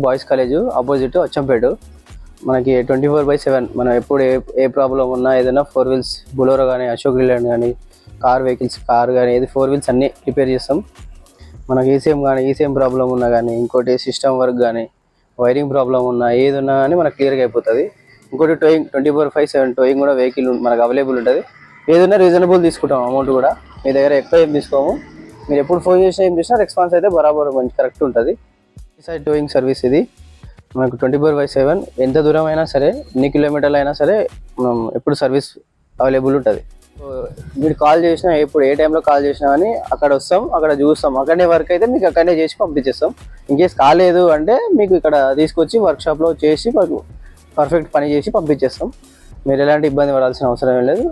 Boys college opposite Achampet. మనకి 24/7 మనం ఎప్పుడు ఏ ప్రాబ్లం ఉన్నా ఏదైనా 4 వీల్స్ బొలోరో కానీ, అశోక్ లీలాండ్ కానీ, కార్ వెహికల్స్ కానీ ఏది 4 వీల్స్ అన్నీ రిపేర్ చేస్తాం. మనకి ఈసీఎం ప్రాబ్లం ఉన్నా కానీ, ఇంకోటి సిస్టమ్ వర్క్ కానీ, వైరింగ్ ప్రాబ్లం ఉన్నా ఏది ఉన్నా కానీ మనకు క్లియర్గా అయిపోతుంది. ఇంకోటి టోయింగ్ 24/7 టోయింగ్ కూడా వెహికల్ మనకు అవైలబుల్ ఉంటుంది. ఏదైనా రీజనబుల్ తీసుకుంటాం అమౌంట్ కూడా. మీ దగ్గర ఎక్కువ ఏం తీసుకోము. మీరు ఎప్పుడు ఫోన్ చేసినా ఏం చేసినా రెస్పాన్స్ అయితే బరాబర్ మంచి కరెక్ట్ ఉంటుంది. ఈ సైడ్ టోయింగ్ సర్వీస్ ఇది మనకు 24/7 ఎంత దూరం అయినా సరే, ఎన్ని కిలోమీటర్లు అయినా సరే మనం ఎప్పుడు సర్వీస్ అవైలబుల్ ఉంటుంది. మీరు కాల్ చేసినా ఎప్పుడు ఏ టైంలో కాల్ చేసినా కానీ అక్కడ వస్తాం, అక్కడ చూస్తాం. అక్కడనే వర్క్ అయితే మీకు అక్కడనే చేసి పంపించేస్తాం. ఇన్కేస్ కాలేదు అంటే మీకు ఇక్కడ తీసుకొచ్చి వర్క్షాప్లో చేసి మాకు పర్ఫెక్ట్ పని చేసి పంపించేస్తాం. మీరు ఎలాంటి ఇబ్బంది పడాల్సిన అవసరం ఏం లేదు.